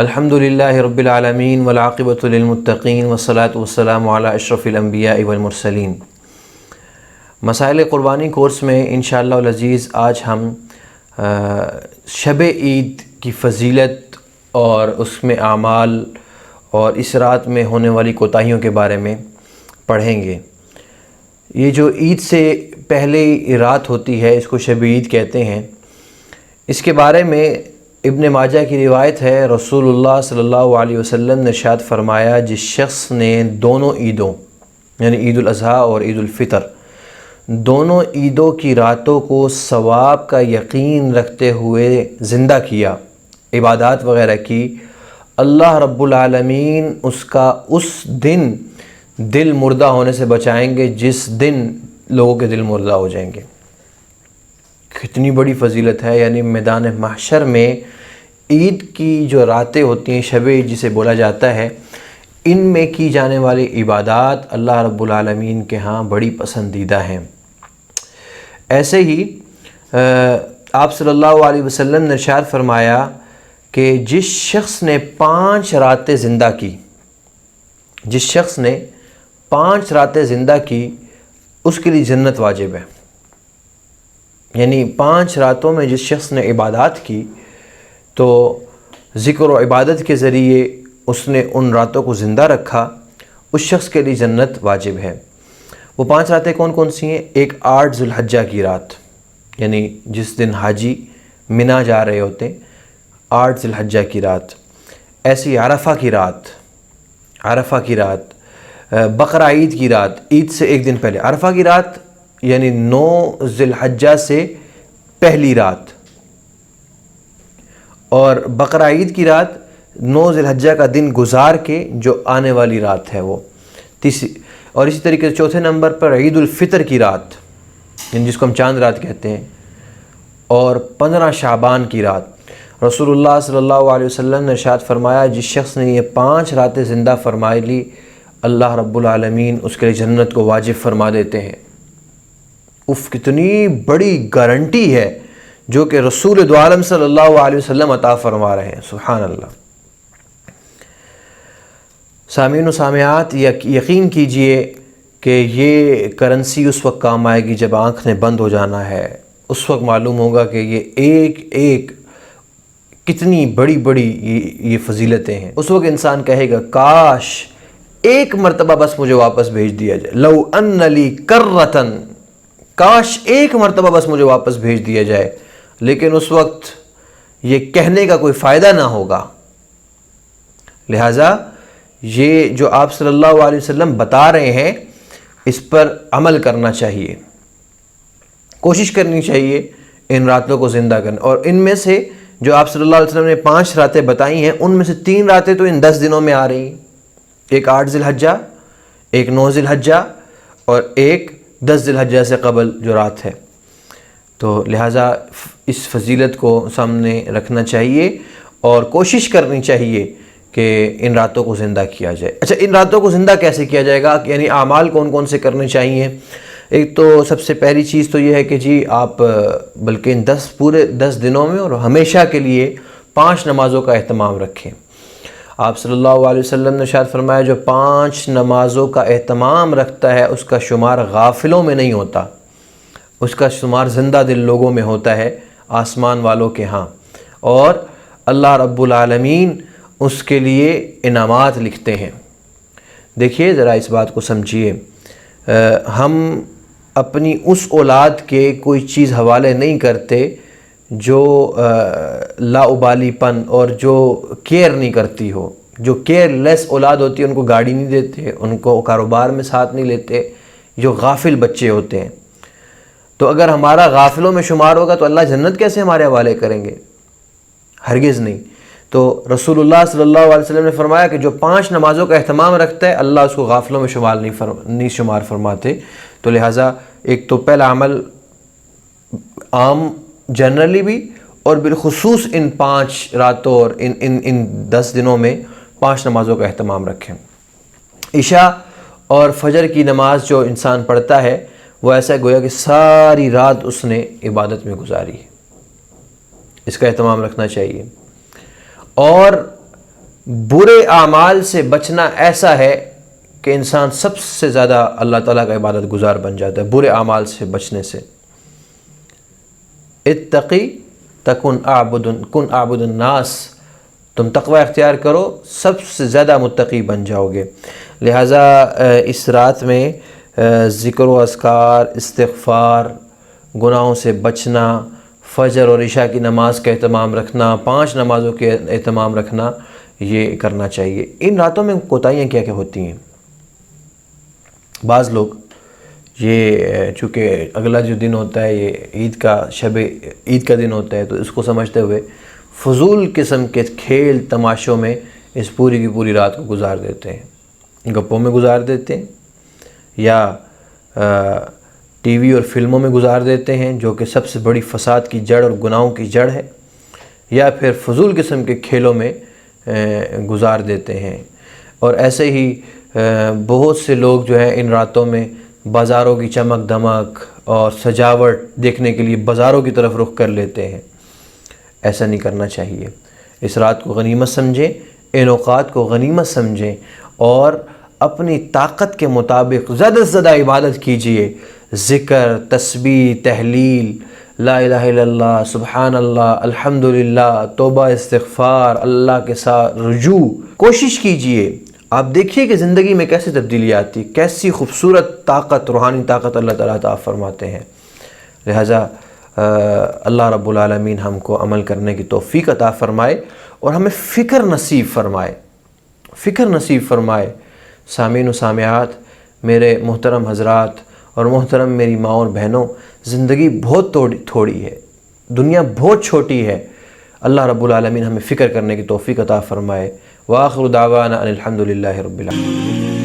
الحمدللہ رب العالمین والعاقبۃ للمتقین والصلاۃ والسلام علی اشرف الانبیاء والمرسلین۔ مسائل قربانی کورس میں انشاءاللہ العزیز آج ہم شب عید کی فضیلت اور اس میں اعمال اور اس رات میں ہونے والی کوتاہیوں کے بارے میں پڑھیں گے۔ یہ جو عید سے پہلے رات ہوتی ہے اس کو شب عید کہتے ہیں۔ اس کے بارے میں ابن ماجہ کی روایت ہے، رسول اللہ صلی اللہ علیہ وسلم نے ارشاد فرمایا، جس شخص نے دونوں عیدوں یعنی عید الاضحیٰ اور عید الفطر دونوں عیدوں کی راتوں کو ثواب کا یقین رکھتے ہوئے زندہ کیا، عبادات وغیرہ کی، اللہ رب العالمین اس کا اس دن دل مردہ ہونے سے بچائیں گے جس دن لوگوں کے دل مردہ ہو جائیں گے۔ کتنی بڑی فضیلت ہے، یعنی میدان محشر میں عید کی جو راتیں ہوتی ہیں، شب عید جسے بولا جاتا ہے، ان میں کی جانے والی عبادات اللہ رب العالمین کے ہاں بڑی پسندیدہ ہیں۔ ایسے ہی آپ صلی اللہ علیہ وسلم نے ارشاد فرمایا کہ جس شخص نے 5 راتیں زندہ کی، جس شخص نے 5 راتیں زندہ کی، اس کے لیے جنت واجب ہے۔ یعنی 5 راتوں میں جس شخص نے عبادات کی تو ذکر و عبادت کے ذریعے اس نے ان راتوں کو زندہ رکھا، اس شخص کے لیے جنت واجب ہے۔ وہ 5 راتیں کون کون سی ہیں؟ ایک 8 ذی الحجہ کی رات، یعنی جس دن حاجی منا جا رہے ہوتے، 8 ذی الحجہ کی رات۔ ایسی عرفہ کی رات، عرفہ کی رات، بقرہ عید کی رات، عید سے ایک دن پہلے عرفہ کی رات، یعنی 9 ذی الحجہ سے پہلی رات، اور بقرہ عید کی رات 9 ذی الحجہ کا دن گزار کے جو آنے والی رات ہے وہ تیسری، اور اسی طریقے سے چوتھے نمبر پر عید الفطر کی رات، یعنی جس کو ہم چاند رات کہتے ہیں، اور 15 شعبان کی رات۔ رسول اللہ صلی اللہ علیہ وسلم نے ارشاد فرمایا، جس شخص نے یہ 5 راتیں زندہ فرمائی لی، اللہ رب العالمین اس کے لیے جنت کو واجب فرما دیتے ہیں۔ کتنی بڑی گارنٹی ہے جو کہ رسول دو عالم صلی اللہ علیہ وسلم عطا فرما رہے ہیں، سبحان اللہ۔ سامعین و سامعات، یقین کیجئے کہ یہ کرنسی اس وقت کام آئے گی جب آنکھ نے بند ہو جانا ہے۔ اس وقت معلوم ہوگا کہ یہ ایک ایک کتنی بڑی بڑی یہ فضیلتیں ہیں۔ اس وقت انسان کہے گا، کاش ایک مرتبہ بس مجھے واپس بھیج دیا جائے، لو ان لی کرۃ، کاش ایک مرتبہ بس مجھے واپس بھیج دیا جائے، لیکن اس وقت یہ کہنے کا کوئی فائدہ نہ ہوگا۔ لہٰذا یہ جو آپ صلی اللہ علیہ وسلم بتا رہے ہیں، اس پر عمل کرنا چاہیے، کوشش کرنی چاہیے ان راتوں کو زندہ کرنا۔ اور ان میں سے جو آپ صلی اللہ علیہ وسلم نے 5 راتیں بتائی ہیں، ان میں سے 3 راتیں تو ان 10 دنوں میں آ رہی ہیں، ایک 8 ذی الحجہ، ایک 9 ذی الحجہ، اور ایک 10 ذی الحجہ سے قبل جو رات ہے۔ تو لہٰذا اس فضیلت کو سامنے رکھنا چاہیے اور کوشش کرنی چاہیے کہ ان راتوں کو زندہ کیا جائے۔ اچھا، ان راتوں کو زندہ کیسے کیا جائے گا؟ یعنی اعمال کون کون سے کرنے چاہیے؟ ایک تو سب سے پہلی چیز تو یہ ہے کہ جی آپ بلکہ ان پورے 10 دنوں میں اور ہمیشہ کے لیے 5 نمازوں کا اہتمام رکھیں۔ آپ صلی اللہ علیہ وسلم نے ارشاد فرمایا، جو 5 نمازوں کا اہتمام رکھتا ہے اس کا شمار غافلوں میں نہیں ہوتا، اس کا شمار زندہ دل لوگوں میں ہوتا ہے، آسمان والوں کے ہاں، اور اللہ رب العالمین اس کے لیے انعامات لکھتے ہیں۔ دیکھیے ذرا اس بات کو سمجھیے، ہم اپنی اس اولاد کے کوئی چیز حوالے نہیں کرتے جو لاابالی پن اور جو کیئر نہیں کرتی ہو، جو کیئر لیس اولاد ہوتی ہے، ان کو گاڑی نہیں دیتے، ان کو کاروبار میں ساتھ نہیں لیتے، جو غافل بچے ہوتے ہیں۔ تو اگر ہمارا غافلوں میں شمار ہوگا تو اللہ جنت کیسے ہمارے حوالے کریں گے؟ ہرگز نہیں۔ تو رسول اللہ صلی اللہ علیہ وسلم نے فرمایا کہ جو 5 نمازوں کا اہتمام رکھتا ہے، اللہ اس کو غافلوں میں نہیں شمار فرماتے۔ تو لہٰذا ایک تو پہلا عمل عام جنرلی بھی اور بالخصوص ان 5 راتوں اور ان 10 دنوں میں 5 نمازوں کا اہتمام رکھیں۔ عشاء اور فجر کی نماز جو انسان پڑھتا ہے، وہ ایسا گویا کہ ساری رات اس نے عبادت میں گزاری ہے، اس کا اہتمام رکھنا چاہیے۔ اور برے اعمال سے بچنا ایسا ہے کہ انسان سب سے زیادہ اللہ تعالیٰ کا عبادت گزار بن جاتا ہے برے اعمال سے بچنے سے۔ اتقی تکن اعبد الناس، تم تقوی اختیار کرو سب سے زیادہ متقی بن جاؤ گے۔ لہٰذا اس رات میں ذکر و اذکار، استغفار، گناہوں سے بچنا، فجر اور عشاء کی نماز کا اہتمام رکھنا، 5 نمازوں کے اہتمام رکھنا، یہ کرنا چاہیے۔ ان راتوں میں کوتاہیاں کیا کیا ہوتی ہیں؟ بعض لوگ یہ چونکہ اگلا جو دن ہوتا ہے یہ عید کا دن ہوتا ہے، تو اس کو سمجھتے ہوئے فضول قسم کے کھیل تماشوں میں اس پوری کی پوری رات کو گزار دیتے ہیں، گپوں میں گزار دیتے ہیں، یا ٹی وی اور فلموں میں گزار دیتے ہیں جو کہ سب سے بڑی فساد کی جڑ اور گناہوں کی جڑ ہے، یا پھر فضول قسم کے کھیلوں میں گزار دیتے ہیں۔ اور ایسے ہی بہت سے لوگ جو ہیں ان راتوں میں بازاروں کی چمک دمک اور سجاوٹ دیکھنے کے لیے بازاروں کی طرف رخ کر لیتے ہیں۔ ایسا نہیں کرنا چاہیے۔ اس رات کو غنیمت سمجھیں، ان اوقات کو غنیمت سمجھیں اور اپنی طاقت کے مطابق زیادہ سے زیادہ عبادت کیجئے۔ ذکر، تسبیح، تحلیل، لا الہ الا اللہ، سبحان اللہ، الحمدللہ، توبہ استغفار، اللہ کے ساتھ رجوع کوشش کیجئے۔ آپ دیکھیے کہ زندگی میں کیسے تبدیلی آتی، کیسی خوبصورت طاقت، روحانی طاقت اللہ تعالیٰ عطا فرماتے ہیں۔ لہٰذا اللہ رب العالمین ہم کو عمل کرنے کی توفیق عطا فرمائے اور ہمیں فکر نصیب فرمائے۔ سامعین و سامعات، میرے محترم حضرات اور محترم میری ماں اور بہنوں، زندگی بہت تھوڑی ہے، دنیا بہت چھوٹی ہے۔ اللہ رب العالمین ہمیں فکر کرنے کی توفیق عطا فرمائے۔ وآخر دعوانا ان الحمد للہ رب العالمین۔